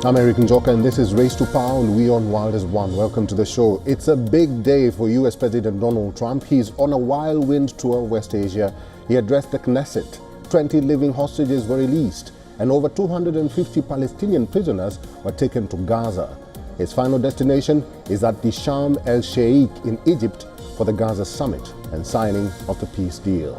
I'm Eric Njoka, and this is Race to Power on WION The World is One. Welcome to the show. It's a big day for US President Donald Trump. He's on a whirlwind tour of West Asia. He addressed the Knesset. 20 living hostages were released, and over 250 Palestinian prisoners were taken to Gaza. His final destination is at the Sharm el-Sheikh in Egypt for the Gaza summit and signing of the peace deal.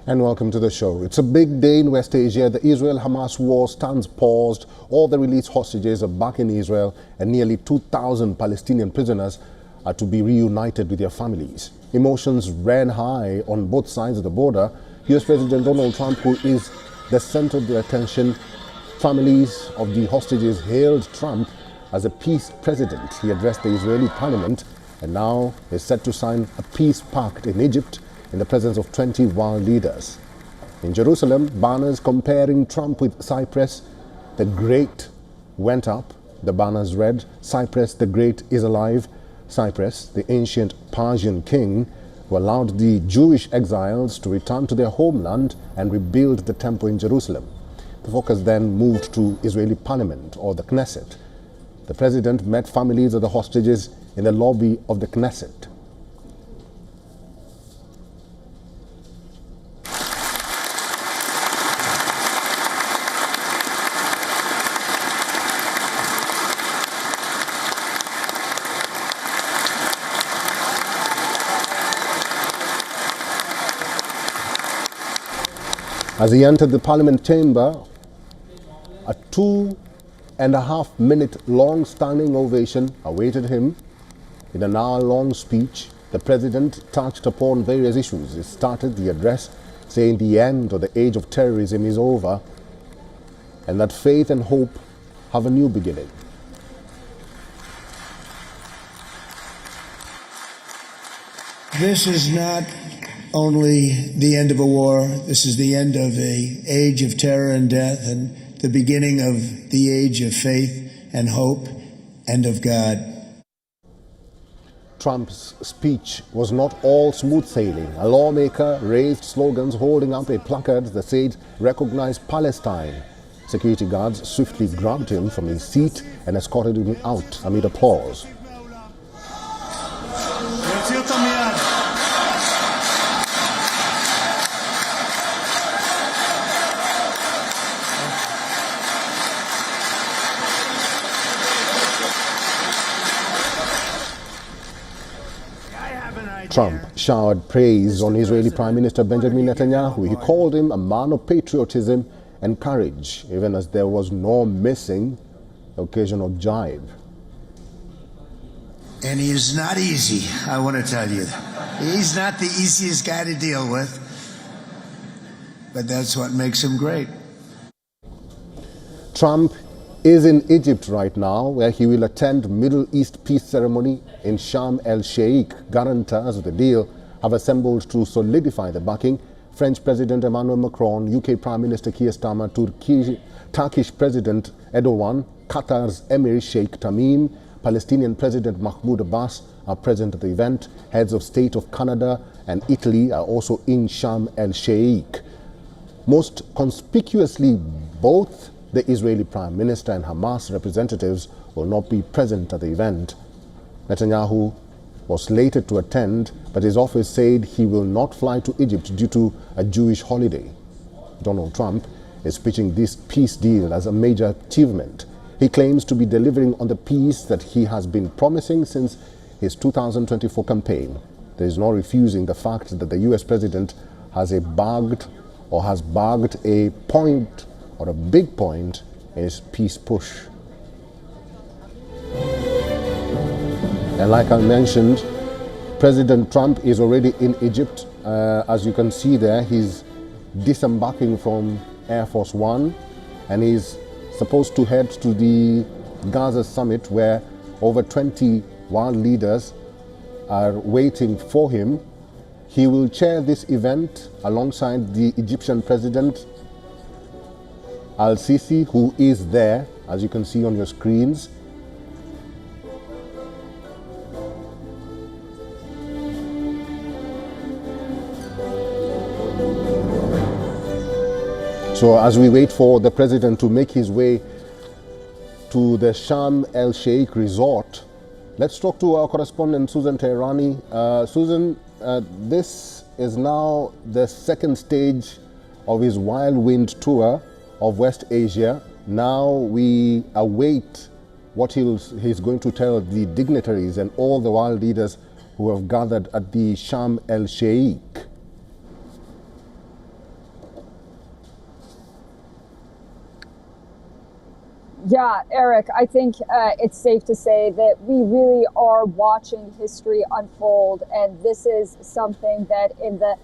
And welcome to the show. It's a big day in West Asia. The Israel-Hamas war stands paused. All the released hostages are back in Israel, and nearly 2,000 Palestinian prisoners are to be reunited with their families. Emotions ran high on both sides of the border. US President Donald Trump, who is the center of the attention, families of the hostages hailed Trump as a peace president. He addressed the Israeli parliament and now is set to sign a peace pact in Egypt in the presence of 20 world leaders. In Jerusalem, banners comparing Trump with Cyprus the Great went up. The banners read, "Cyprus the Great is alive." Cyprus, the ancient Persian king, who allowed the Jewish exiles to return to their homeland and rebuild the temple in Jerusalem. The focus then moved to Israeli parliament, or the Knesset. The president met families of the hostages in the lobby of the Knesset. As he entered the parliament chamber, a 2.5-minute long standing ovation awaited him. In an hour-long speech, the president touched upon various issues. He started the address saying the end of the age of terrorism is over and that faith and hope have a new beginning. This is not only the end of a war, this is the end of the age of terror and death and the beginning of the age of faith and hope and of God. Trump's speech was not all smooth sailing. A lawmaker raised slogans holding up a placard that said, "Recognize Palestine." Security guards swiftly grabbed him from his seat and escorted him out amid applause. Trump showered praise on Israeli Prime Minister Benjamin Netanyahu. He called him a man of patriotism and courage, even as there was no missing occasional jibe. And he is not easy, I want to tell you. He's not the easiest guy to deal with, but that's what makes him great. Trump is in Egypt right now, where he will attend Middle East peace ceremony in Sharm el-Sheikh. Guarantors of the deal have assembled to solidify the backing. French President Emmanuel Macron, UK Prime Minister Keir Starmer, Turkish President Erdogan, Qatar's Emir Sheikh Tamim, Palestinian President Mahmoud Abbas are present at the event. Heads of state of Canada and Italy are also in Sharm el-Sheikh. Most conspicuously, both the Israeli Prime Minister and Hamas representatives will not be present at the event. Netanyahu was slated to attend, but his office said he will not fly to Egypt due to a Jewish holiday. Donald Trump, is pitching this peace deal as a major achievement. He claims to be delivering on the peace that he has been promising since his 2024 campaign. There is no refusing the fact that the US president has bagged a point, or a big point, in his peace push. And like I mentioned, President Trump is already in Egypt. As you can see there, he's disembarking from Air Force One, and he's supposed to head to the Gaza summit, where over 20 world leaders are waiting for him. He will chair this event alongside the Egyptian president Al-Sisi, who is there, as you can see on your screens. So as we wait for the president to make his way to the Sharm el-Sheikh resort, let's talk to our correspondent Susan Teherani. Susan, this is now the second stage of his whirlwind tour of West Asia. Now we await what he's going to tell the dignitaries and all the world leaders who have gathered at the Sharm el-Sheikh. Yeah, Eric, I think it's safe to say that we really are watching history unfold. And this is something that in the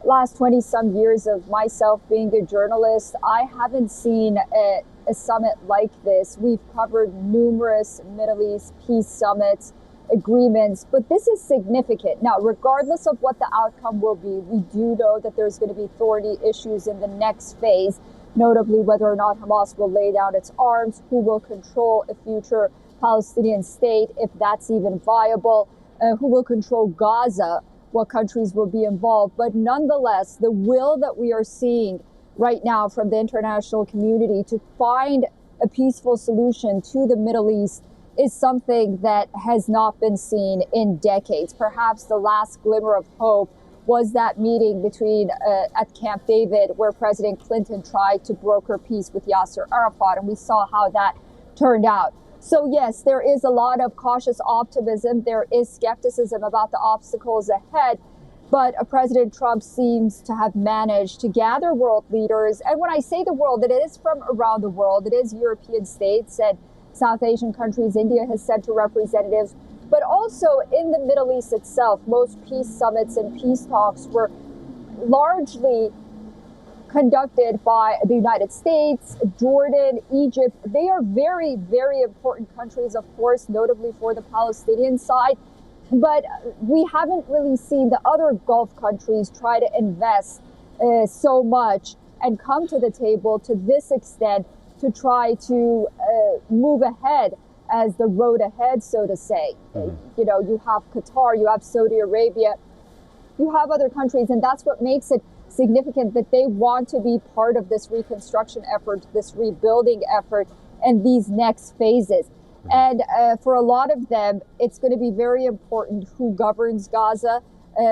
last 20 some years of myself being a journalist, I haven't seen a summit like this. We've covered numerous Middle East peace summits, agreements, but this is significant. Now, regardless of what the outcome will be, we do know that there's going to be thorny issues in the next phase, notably whether or not Hamas will lay down its arms, who will control a future Palestinian state, if that's even viable, who will control Gaza, what countries will be involved. But nonetheless, the will that we are seeing right now from the international community to find a peaceful solution to the Middle East is something that has not been seen in decades. Perhaps the last glimmer of hope was that meeting between at Camp David, where President Clinton tried to broker peace with Yasser Arafat, and we saw how that turned out. So yes, there is a lot of cautious optimism. There is skepticism about the obstacles ahead, but President Trump seems to have managed to gather world leaders. And when I say the world, it is from around the world. It is European states and South Asian countries. India has sent representatives. But also in the Middle East itself, most peace summits and peace talks were largely conducted by the United States, Jordan, Egypt. They are very, very important countries, of course, notably for the Palestinian side. But we haven't really seen the other Gulf countries try to invest so much and come to the table to this extent to try to move ahead as the road ahead, so to say. You know, you have Qatar, you have Saudi Arabia, you have other countries, and that's what makes it significant that they want to be part of this reconstruction effort, this rebuilding effort, and these next phases. And for a lot of them, it's going to be very important who governs Gaza.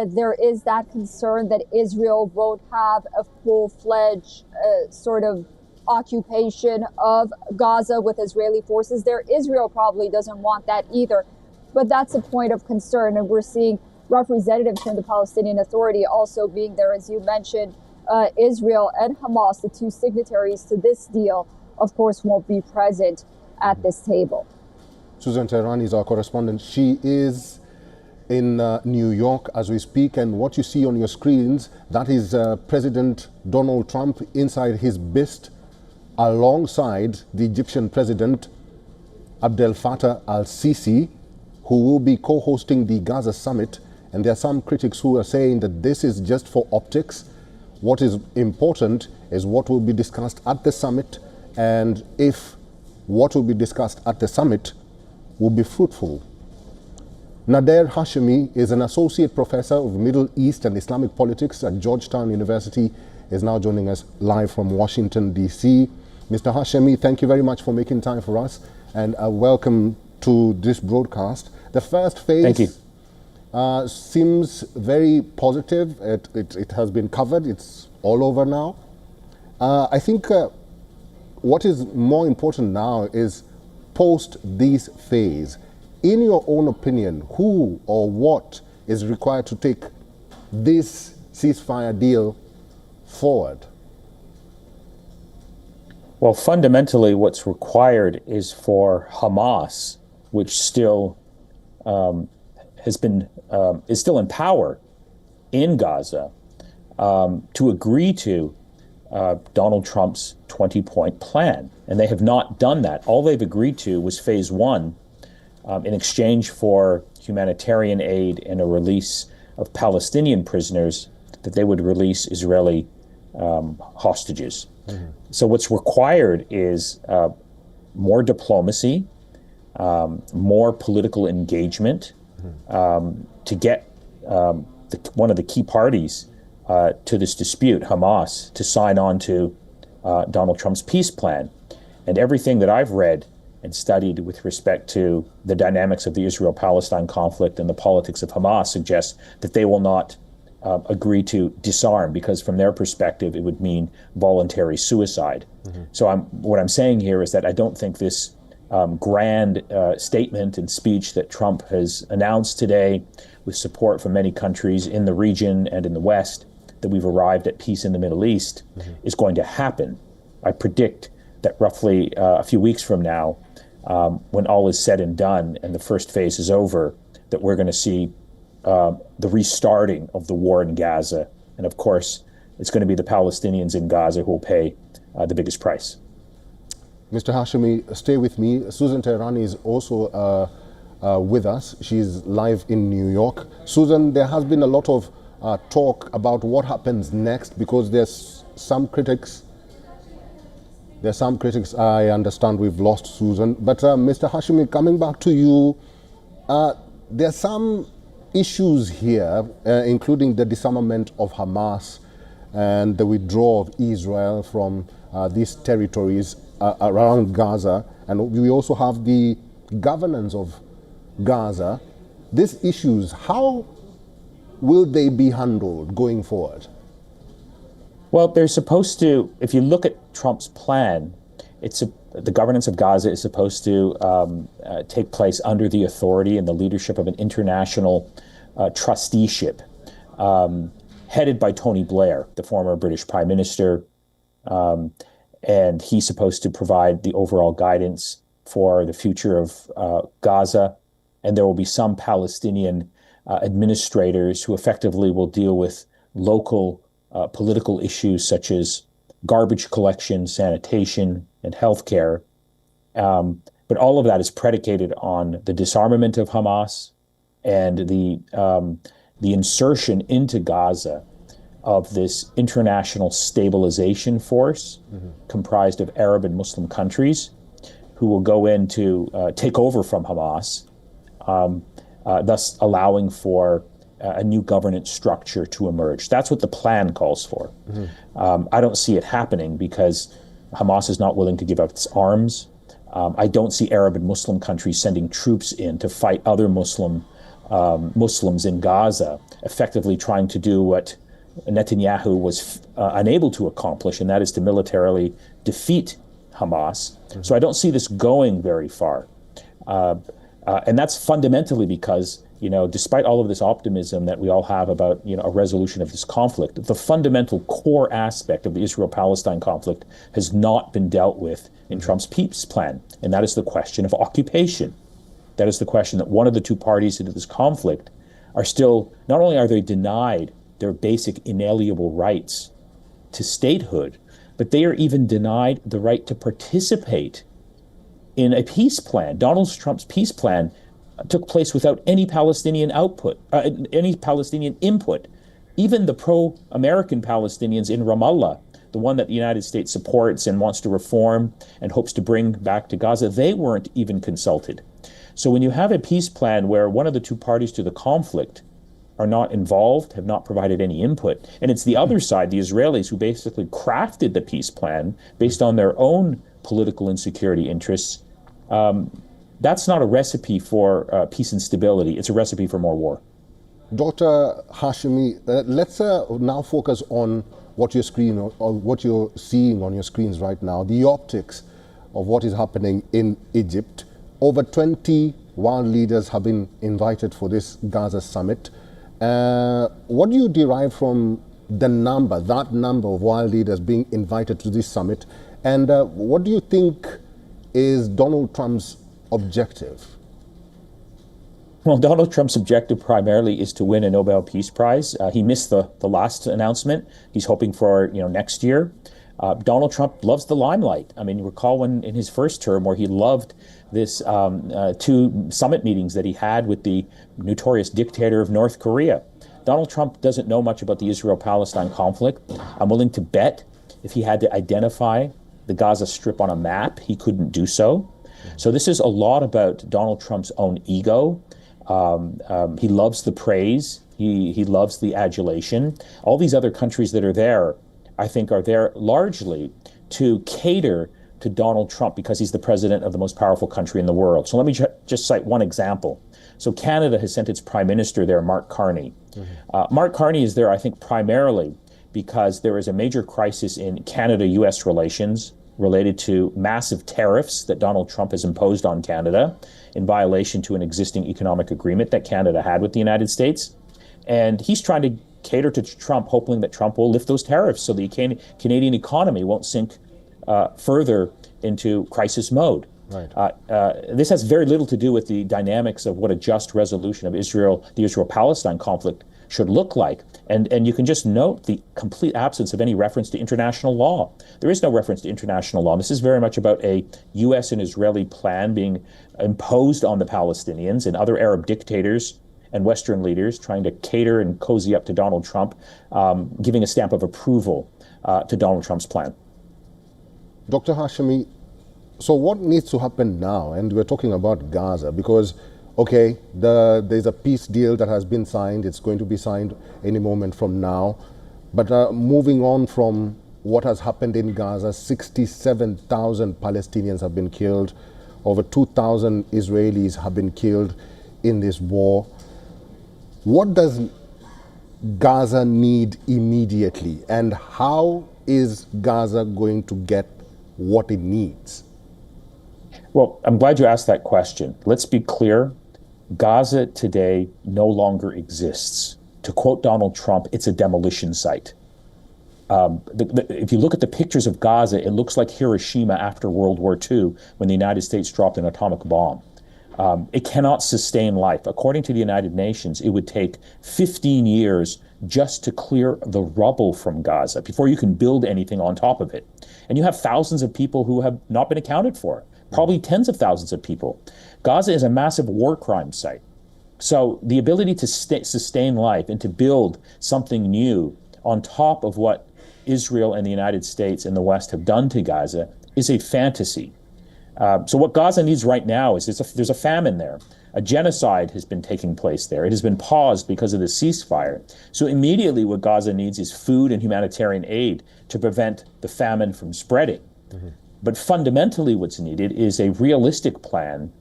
There is that concern that Israel won't have a full-fledged sort of occupation of Gaza with Israeli forces there. Israel probably doesn't want that either, but that's a point of concern. And we're seeing representatives from the Palestinian Authority also being there, as you mentioned. Israel and Hamas, the two signatories to this deal, of course, won't be present at this table. Susan Teherani is our correspondent. She is in New York as we speak, and what you see on your screens, that is President Donald Trump inside his bist, alongside the Egyptian President Abdel Fattah al-Sisi, who will be co-hosting the Gaza summit. And there are some critics who are saying that this is just for optics. What is important is what will be discussed at the summit, and if what will be discussed at the summit will be fruitful. Nader Hashemi is an associate professor of Middle East and Islamic politics at Georgetown University, is now joining us live from Washington, D.C. Mr. Hashemi, thank you very much for making time for us, and welcome to this broadcast. The first phase seems very positive. It has been covered. It's all over now. I think what is more important now is post this phase. In your own opinion, who or what is required to take this ceasefire deal forward? Well, fundamentally, what's required is for Hamas, which still is still in power in Gaza, to agree to Donald Trump's 20-point plan. And they have not done that. All they've agreed to was phase one in exchange for humanitarian aid and a release of Palestinian prisoners, that they would release Israeli hostages. Mm-hmm. So what's required is more diplomacy, more political engagement, to get one of the key parties to this dispute, Hamas, to sign on to Donald Trump's peace plan. And everything that I've read and studied with respect to the dynamics of the Israel-Palestine conflict and the politics of Hamas suggests that they will not agree to disarm, because from their perspective, it would mean voluntary suicide. Mm-hmm. So what I'm saying here is that I don't think this grand statement and speech that Trump has announced today, with support from many countries in the region and in the West, that we've arrived at peace in the Middle East, is going to happen. I predict that roughly a few weeks from now, when all is said and done and the first phase is over, that we're going to see the restarting of the war in Gaza. And of course, it's going to be the Palestinians in Gaza who will pay the biggest price. Mr. Hashemi, stay with me. Susan Teherani is also with us. She's live in New York. Susan, there has been a lot of talk about what happens next, because there's some critics. I understand we've lost Susan. But Mr. Hashemi, coming back to you, there's some issues here, including the disarmament of Hamas and the withdrawal of Israel from these territories around Gaza. And we also have the governance of Gaza. These issues, how will they be handled going forward? Well, they're supposed to, if you look at Trump's plan, the governance of Gaza is supposed to take place under the authority and the leadership of an international trusteeship headed by Tony Blair, the former British Prime Minister. And he's supposed to provide the overall guidance for the future of Gaza. And there will be some Palestinian administrators who effectively will deal with local political issues such as garbage collection, sanitation, and healthcare. But all of that is predicated on the disarmament of Hamas and the insertion into Gaza of this international stabilization force comprised of Arab and Muslim countries who will go in to take over from Hamas, thus allowing for a new governance structure to emerge. That's what the plan calls for. I don't see it happening because Hamas is not willing to give up its arms. I don't see Arab and Muslim countries sending troops in to fight other Muslims in Gaza, effectively trying to do what Netanyahu was unable to accomplish, and that is to militarily defeat Hamas. So I don't see this going very far. And that's fundamentally because, despite all of this optimism that we all have about, a resolution of this conflict, the fundamental core aspect of the Israel-Palestine conflict has not been dealt with in Trump's peace plan. And that is the question of occupation. That is the question that one of the two parties into this conflict are still, not only are they denied their basic inalienable rights to statehood, but they are even denied the right to participate in a peace plan. Donald Trump's peace plan took place without any Palestinian any Palestinian input. Even the pro-American Palestinians in Ramallah, the one that the United States supports and wants to reform and hopes to bring back to Gaza, they weren't even consulted. So when you have a peace plan where one of the two parties to the conflict are not involved, have not provided any input, and it's the other side, the Israelis, who basically crafted the peace plan based on their own political and security interests, that's not a recipe for peace and stability. It's a recipe for more war. Dr. Hashemi, let's now focus on what your screen or what you're seeing on your screens right now, the optics of what is happening in Egypt. Over 20 world leaders have been invited for this Gaza summit. What do you derive from that number of world leaders being invited to this summit? And what do you think is Donald Trump's objective? Well, Donald Trump's objective primarily is to win a Nobel Peace Prize. He missed the last announcement. He's hoping for next year. Donald Trump loves the limelight. I mean, you recall when in his first term where he loved this 2 summit meetings that he had with the notorious dictator of North Korea. Donald Trump doesn't know much about the Israel-Palestine conflict. I'm willing to bet if he had to identify the Gaza Strip on a map, he couldn't do so. So this is a lot about Donald Trump's own ego. He loves the praise. He loves the adulation. All these other countries that are there, I think, are there largely to cater to Donald Trump because he's the president of the most powerful country in the world. So let me just cite one example. So Canada has sent its prime minister there, Mark Carney. Mark Carney is there, I think, primarily because there is a major crisis in Canada-U.S. relations related to massive tariffs that Donald Trump has imposed on Canada in violation to an existing economic agreement that Canada had with the United States. And he's trying to cater to Trump, hoping that Trump will lift those tariffs so the Canadian economy won't sink further into crisis mode. Right. This has very little to do with the dynamics of what a just resolution of the Israel-Palestine conflict should look like. And you can just note the complete absence of any reference to international law. There is no reference to international law. This is very much about a U.S. and Israeli plan being imposed on the Palestinians and other Arab dictators and Western leaders trying to cater and cozy up to Donald Trump, giving a stamp of approval to Donald Trump's plan. Dr. Hashemi, so what needs to happen now? And we're talking about Gaza because, okay, there's a peace deal that has been signed. It's going to be signed any moment from now. But moving on from what has happened in Gaza, 67,000 Palestinians have been killed. Over 2,000 Israelis have been killed in this war. What does Gaza need immediately? And how is Gaza going to get what it needs? Well, I'm glad you asked that question. Let's be clear. Gaza today no longer exists. To quote Donald Trump, it's a demolition site. If you look at the pictures of Gaza, it looks like Hiroshima after World War II when the United States dropped an atomic bomb. It cannot sustain life. According to the United Nations, it would take 15 years just to clear the rubble from Gaza before you can build anything on top of it. And you have thousands of people who have not been accounted for, probably tens of thousands of people. Gaza is a massive war crime site. So the ability to sustain life and to build something new on top of what Israel and the United States and the West have done to Gaza is a fantasy. So what Gaza needs right now is there's a famine there. A genocide has been taking place there. It has been paused because of the ceasefire. So immediately what Gaza needs is food and humanitarian aid to prevent the famine from spreading. Mm-hmm. But fundamentally what's needed is a realistic plan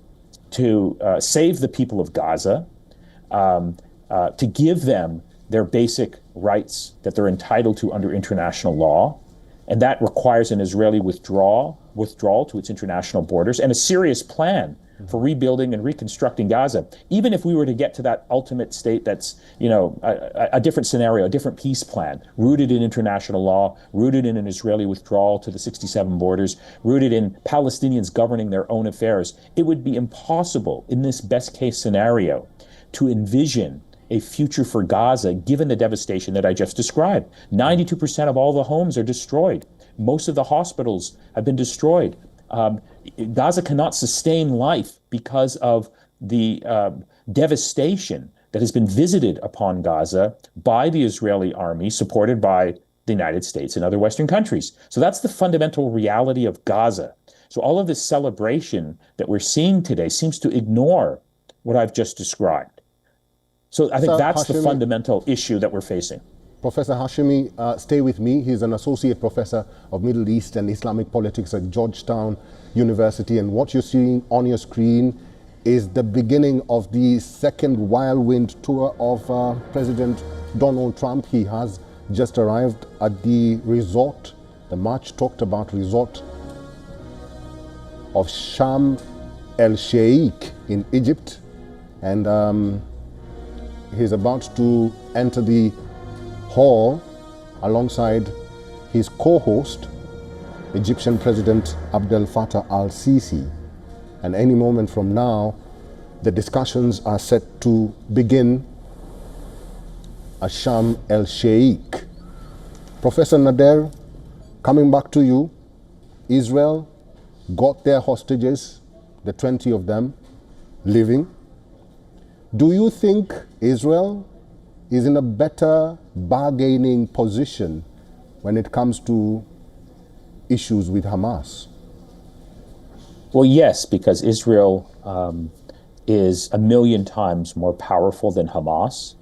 to save the people of Gaza, to give them their basic rights that they're entitled to under international law. And that requires an Israeli withdrawal to its international borders and a serious plan for rebuilding and reconstructing Gaza. Even if we were to get to that ultimate state that's, a different scenario, a different peace plan, rooted in international law, rooted in an Israeli withdrawal to the 67 borders, rooted in Palestinians governing their own affairs, it would be impossible in this best case scenario to envision a future for Gaza, given the devastation that I just described. 92% of all the homes are destroyed. Most of the hospitals have been destroyed. Gaza cannot sustain life because of the devastation that has been visited upon Gaza by the Israeli army, supported by the United States and other Western countries. So that's the fundamental reality of Gaza. So all of this celebration that we're seeing today seems to ignore what I've just described. So I think that's the fundamental issue that we're facing. Professor Hashemi, stay with me. He's an associate professor of Middle East and Islamic politics at Georgetown University. And what you're seeing on your screen is the beginning of the second whirlwind tour of President Donald Trump. He has just arrived at the resort, the much talked about resort of Sharm el-Sheikh in Egypt, and he's about to enter the hall alongside his co-host, Egyptian President Abdel Fattah al-Sisi. And any moment from now, the discussions are set to begin at Sharm el-Sheikh. Professor Nader, coming back to you, Israel got their hostages, the 20 of them, living. Do you think Israel is in a better bargaining position when it comes to issues with Hamas? Well, yes, because Israel is a million times more powerful than Hamas,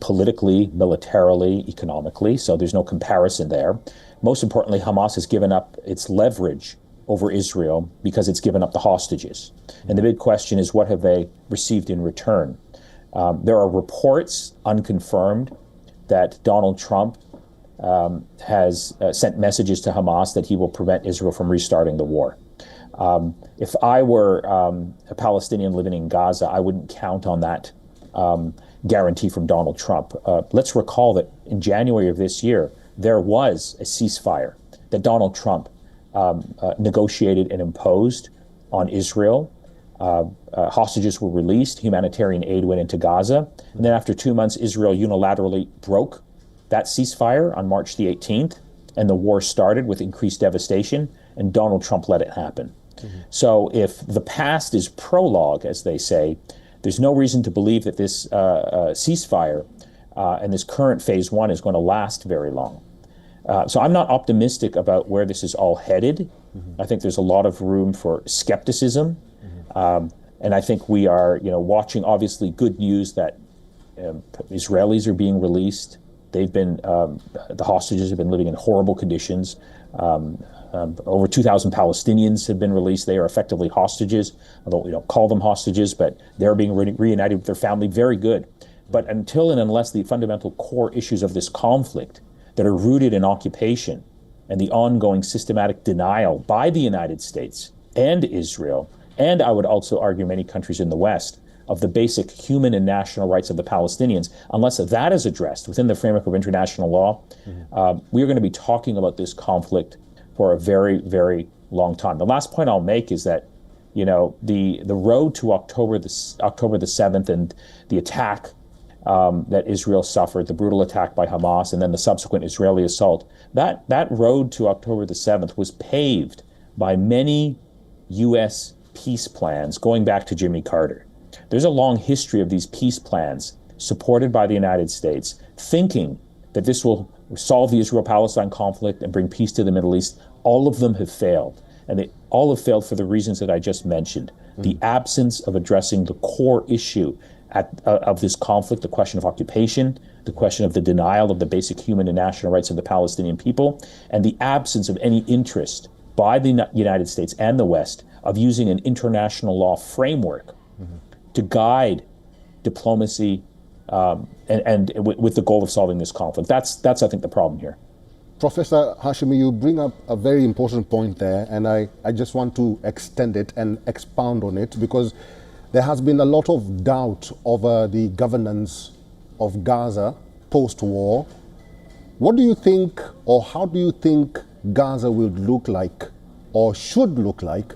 politically, militarily, economically, so there's no comparison there. Most importantly, Hamas has given up its leverage over Israel because it's given up the hostages. And the big question is, what have they received in return? There are reports, unconfirmed, that Donald Trump has sent messages to Hamas that he will prevent Israel from restarting the war. If I were a Palestinian living in Gaza, I wouldn't count on that guarantee from Donald Trump. Let's recall that in January of this year, there was a ceasefire that Donald Trump negotiated and imposed on Israel. Hostages were released, humanitarian aid went into Gaza, and then after 2 months, Israel unilaterally broke that ceasefire on March the 18th, and the war started with increased devastation, and Donald Trump let it happen. So if the past is prologue, as they say, there's no reason to believe that this ceasefire and this current phase one is going to last very long. So I'm not optimistic about where this is all headed. I think there's a lot of room for skepticism. And I think we are, watching obviously good news that Israelis are being released. They've been, the hostages have been living in horrible conditions. Over 2,000 Palestinians have been released. They are effectively hostages, although we don't call them hostages, but they're being reunited with their family. Very good. But until and unless the fundamental core issues of this conflict that are rooted in occupation and the ongoing systematic denial by the United States and Israel, and I would also argue many countries in the West, of the basic human and national rights of the Palestinians, unless that is addressed within the framework of international law, we are going to be talking about this conflict for a very, very long time. The last point I'll make is that, the road to October the 7th and the attack that Israel suffered, the brutal attack by Hamas, and then the subsequent Israeli assault, that road to October the 7th was paved by many U.S. peace plans going back to Jimmy Carter. There's a long history of these peace plans supported by the United States, thinking that this will solve the Israel-Palestine conflict and bring peace to the Middle East. All of them have failed. And they all have failed for the reasons that I just mentioned. The absence of addressing the core issue of this conflict, the question of occupation, the question of the denial of the basic human and national rights of the Palestinian people, and the absence of any interest by the United States and the West of using an international law framework to guide diplomacy and with the goal of solving this conflict. That's I think, the problem here. Professor Hashemi, you bring up a very important point there, and I just want to extend it and expound on it, because there has been a lot of doubt over the governance of Gaza post-war. What do you think, or how do you think Gaza will look like, or should look like,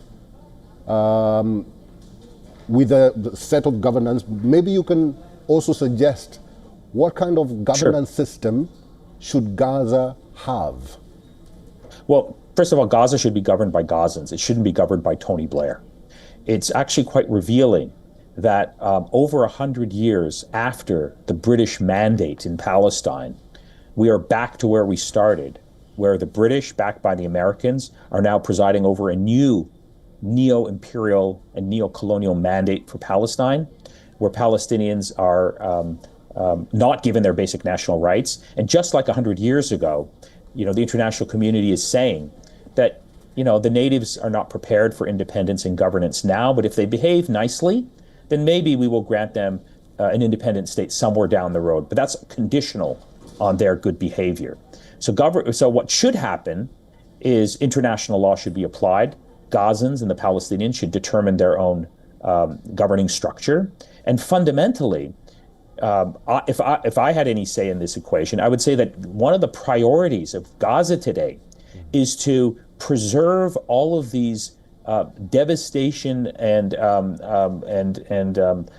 with a set of governance? Maybe you can also suggest what kind of governance system should Gaza have? Well, first of all, Gaza should be governed by Gazans. It shouldn't be governed by Tony Blair. It's actually quite revealing that over 100 years after the British mandate in Palestine, we are back to where we started, where the British, backed by the Americans, are now presiding over a new neo-imperial and neo-colonial mandate for Palestine, where Palestinians are not given their basic national rights. And just like 100 years ago, the international community is saying that, the natives are not prepared for independence and governance now, but if they behave nicely, then maybe we will grant them an independent state somewhere down the road. But that's conditional on their good behavior. So what should happen is international law should be applied. Gazans and the Palestinians should determine their own governing structure. And fundamentally, if I had any say in this equation, I would say that one of the priorities of Gaza today is to preserve all of these devastation and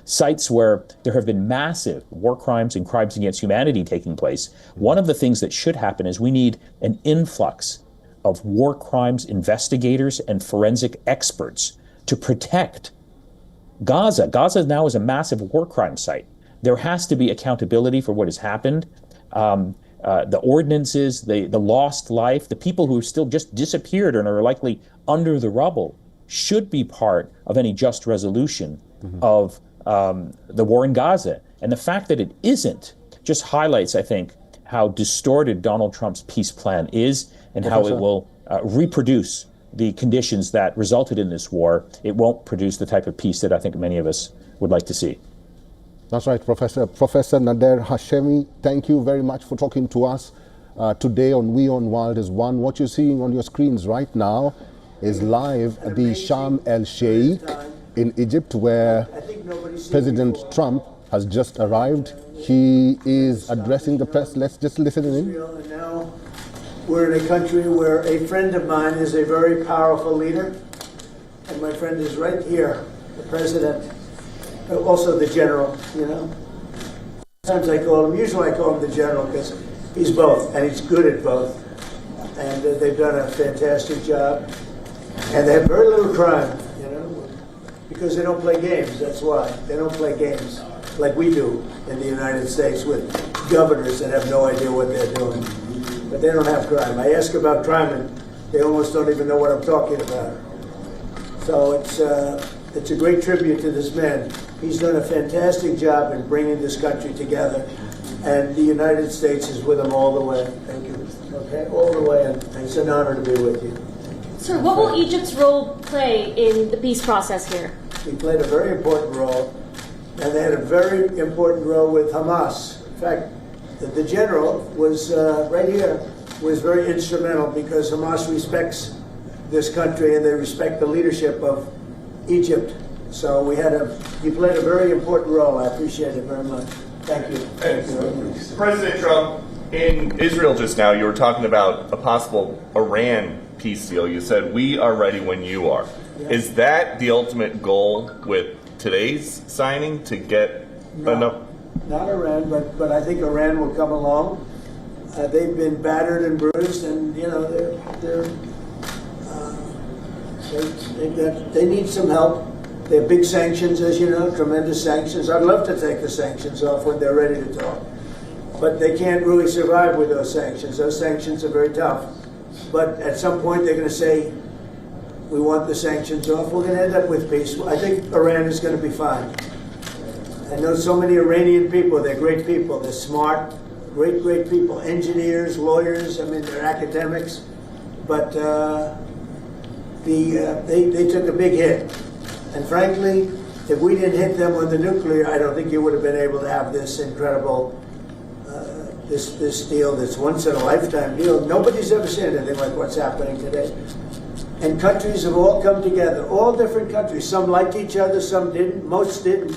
sites where there have been massive war crimes and crimes against humanity taking place. One of the things that should happen is we need an influx of war crimes investigators and forensic experts to protect Gaza. Gaza now is a massive war crime site. There has to be accountability for what has happened. The ordinances, the lost life, the people who are still just disappeared and are likely under the rubble should be part of any just resolution of the war in Gaza. And the fact that it isn't just highlights, I think, how distorted Donald Trump's peace plan is and how it will reproduce the conditions that resulted in this war. It won't produce the type of peace that I think many of us would like to see. That's right, Professor. Professor Nader Hashemi, thank you very much for talking to us today on WION World is One. What you're seeing on your screens right now is live at the Sharm el-Sheikh in Egypt, where President Trump has just arrived. He is addressing the press. Let's just listen in. And now we're in a country where a friend of mine is a very powerful leader, and my friend is right here, the president. Also the general, you know. Sometimes usually I call him the general because he's both, and he's good at both. And they've done a fantastic job. And they have very little crime, you know, because they don't play games, that's why. They don't play games like we do in the United States with governors that have no idea what they're doing. But they don't have crime. I ask about crime and they almost don't even know what I'm talking about. So it's a great tribute to this man. He's done a fantastic job in bringing this country together, and the United States is with him all the way. Thank you. Okay, all the way, and it's an honor to be with you. Sir, what will Egypt's role play in the peace process here? He played a very important role, and they had a very important role with Hamas. In fact, the general was right here, was very instrumental because Hamas respects this country and they respect the leadership of Egypt. So he played a very important role. I appreciate it very much. Thank you. Thank you. President Trump, in Israel just now, you were talking about a possible Iran peace deal. You said, we are ready when you are. Yeah. Is that the ultimate goal with today's signing to get enough? Not Iran, but I think Iran will come along. They've been battered and bruised, and you know they need some help. They have big sanctions, as you know, tremendous sanctions. I'd love to take the sanctions off when they're ready to talk. But they can't really survive with those sanctions. Those sanctions are very tough. But at some point they're going to say, we want the sanctions off. We're going to end up with peace. I think Iran is going to be fine. I know so many Iranian people. They're great people. They're smart, great people. Engineers, lawyers, I mean, they're academics. But they took a big hit. And frankly, if we didn't hit them with the nuclear, I don't think you would have been able to have this incredible, this deal, this once-in-a-lifetime deal. Nobody's ever seen anything like what's happening today. And countries have all come together, all different countries. Some liked each other, some didn't, most didn't.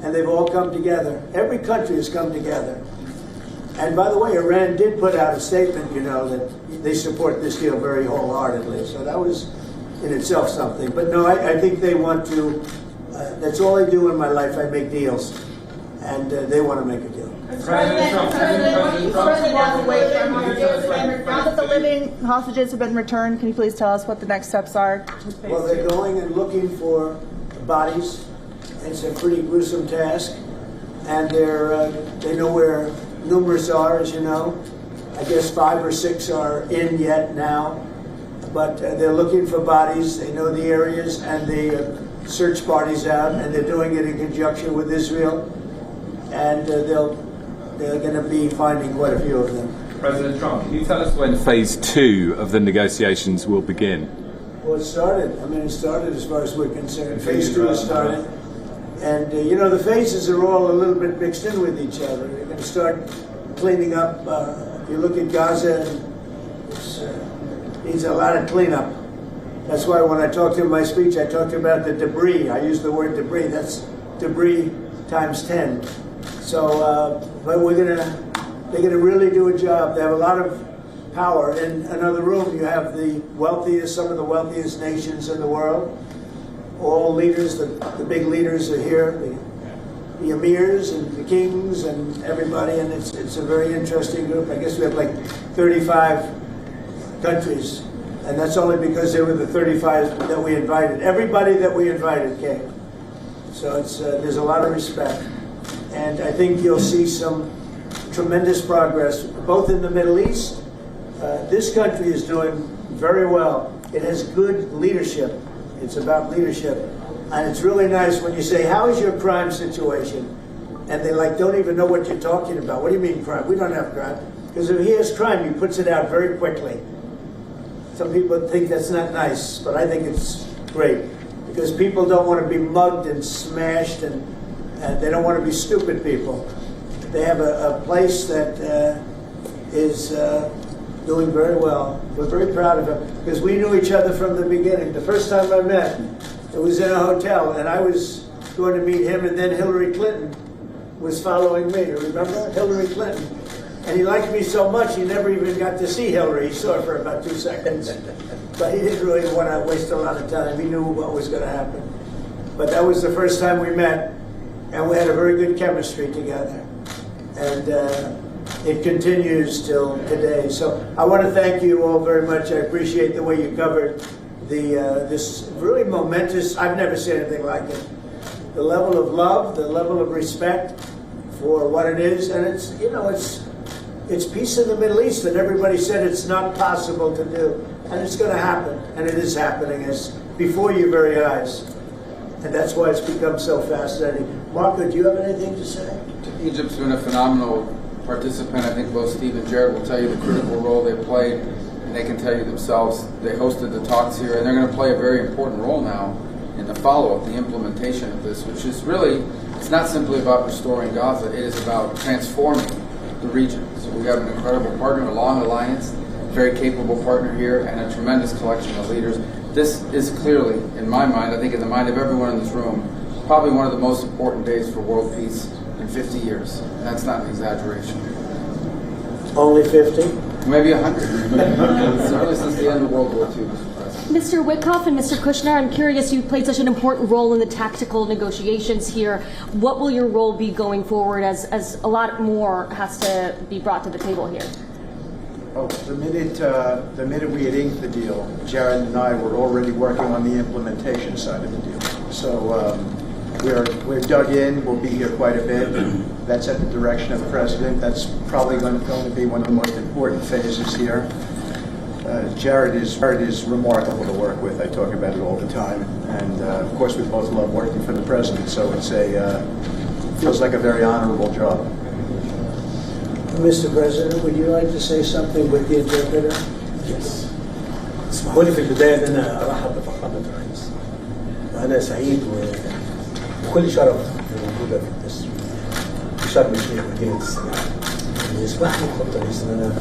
And they've all come together. Every country has come together. And by the way, Iran did put out a statement, you know, that they support this deal very wholeheartedly. So that was in itself something. But no, I think they want to, that's all I do in my life. I make deals. And they want to make a deal. Now that the living hostages have been returned, can you please tell us what the next steps are? Well, they're going and looking for bodies. It's a pretty gruesome task. And they know where numerous are, as you know. I guess 5 or 6 are in yet now. But they're looking for bodies. They know the areas, and they search bodies out, and they're doing it in conjunction with Israel. And they're going to be finding quite a few of them. President Trump, can you tell us when phase 2 of the negotiations will begin? Well, it started. I mean, it started as far as we're concerned. Phase 2 has started. And, you know, the phases are all a little bit mixed in with each other. They're going to start cleaning up. If you look at Gaza, it needs a lot of cleanup. That's why when I talked in my speech, I talked about the debris. I used the word debris. That's debris times 10. So, but they're gonna really do a job. They have a lot of power. In another room, you have the wealthiest, some of the wealthiest nations in the world. All leaders, the big leaders are here. The emirs and the kings and everybody, and it's a very interesting group. I guess we have like 35 countries, and that's only because they were the 35 that we invited. Everybody that we invited came. So there's a lot of respect. And I think you'll see some tremendous progress, both in the Middle East. This country is doing very well. It has good leadership. It's about leadership. And it's really nice when you say, how is your crime situation? And they don't even know what you're talking about. What do you mean crime? We don't have crime. Because if he has crime, he puts it out very quickly. Some people think that's not nice, but I think it's great. Because people don't want to be mugged and smashed, and they don't want to be stupid people. They have a place that is doing very well. We're very proud of him, because we knew each other from the beginning. The first time I met, it was in a hotel, and I was going to meet him, and then Hillary Clinton was following me. You remember? Hillary Clinton. And he liked me so much, he never even got to see Hillary. He saw her for about 2 seconds. But he didn't really want to waste a lot of time. He knew what was going to happen. But that was the first time we met, and we had a very good chemistry together. And it continues till today. So I want to thank you all very much. I appreciate the way you covered this really momentous, I've never seen anything like it. The level of love, the level of respect for what it is, and it's peace in the Middle East, and everybody said it's not possible to do, and it's going to happen, and it is happening. It's before your very eyes, and that's why it's become so fascinating. Marco, do you have anything to say? Egypt's been a phenomenal participant. I think both Steve and Jared will tell you the critical role they played, and they can tell you themselves. They hosted the talks here, and they're going to play a very important role now in the follow-up, the implementation of this, which is really, it's not simply about restoring Gaza, it is about transforming the region. So we have an incredible partner, a long alliance, very capable partner here, and a tremendous collection of leaders. This is clearly, in my mind, I think in the mind of everyone in this room, probably one of the most important days for world peace in 50 years. And that's not an exaggeration. Only 50? Maybe 100. Certainly since the end of World War II. Mr. Witkoff and Mr. Kushner, I'm curious, you played such an important role in the tactical negotiations here. What will your role be going forward as a lot more has to be brought to the table here? Oh, the minute we had inked the deal, Jared and I were already working on the implementation side of the deal. So we're dug in. We'll be here quite a bit. That's at the direction of the president. That's probably going to be one of the most important phases here. Jared is remarkable to work with. I talk about it all the time, and of course we both love working for the president. So it's feels like a very honorable job. Mr. President, would you like to say something with the interpreter? Yes. اسمحوا لي في البداية أن أنا أرحب بفخامة الرئيس. وأنا سعيد وكل شرف موجودة في شرم الشيخ مدينة السلام. يسمح لي فخامة الرئيس أن أنا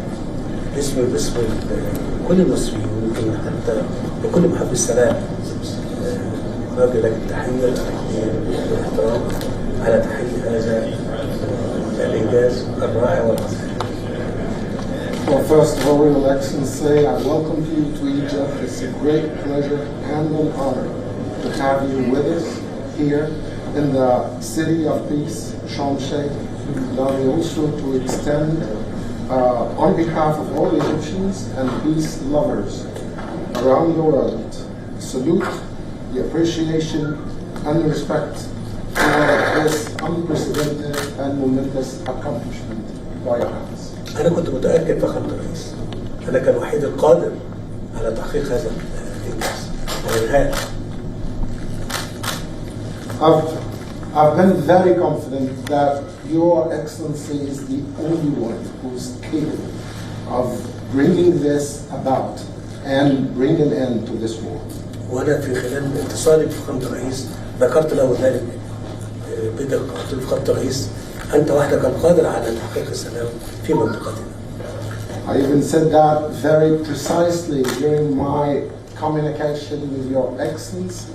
اسمي وباسم كل المصريين ويمكن حتى لكل محبي السلام نوجه لك التحية والاحترام على تحقيق هذا الإنجاز الرائع والعظيم. Well, first of all, Your Excellency, I welcome you to Egypt. It's a great pleasure and an honor to have you with us here in the city of peace, Sharm el-Sheikh. Allow me also to extend, on behalf of all Egyptians and peace lovers around the world, salute, the appreciation, and the respect for this unprecedented and momentous accomplishment by your hands. أنا كنت متأكد فخامة الرئيس أنك الوحيد القادر على تحقيق هذا الإنجاز وإنهائه. I've been very confident that Your Excellency is the only one who's capable of bringing this about and bringing an end to this war. وأنا في خلال اتصالي بفخامة الرئيس ذكرت له ذلك بدقة. قلت له فخامة الرئيس أنت وحدك القادر على تحقيق السلام في منطقتنا. I even said that very precisely during my communication with Your Excellency,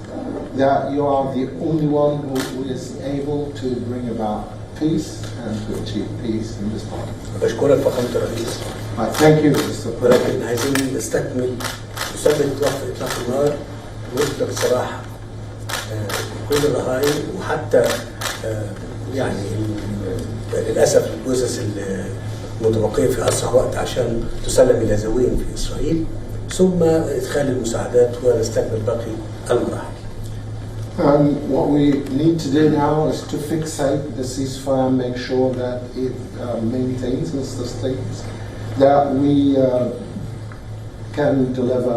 that you are the only one who is able to bring about peace and to achieve peace in this part. بشكرك فخامة الرئيس. I thank you, Mr. President. ولكن عايزين نستكمل نثبت وقت إطلاق النار ونطلق السراح كل الرهائن وحتى يعني للأسف الجثث المتبقية في أسرع وقت عشان تسلم إلى ذويهم في إسرائيل ثم إدخال المساعدات ونستكمل باقي المراحل. And what we need to do now is to fixate the ceasefire and make sure that it maintains, Mr. Stevens, that we can deliver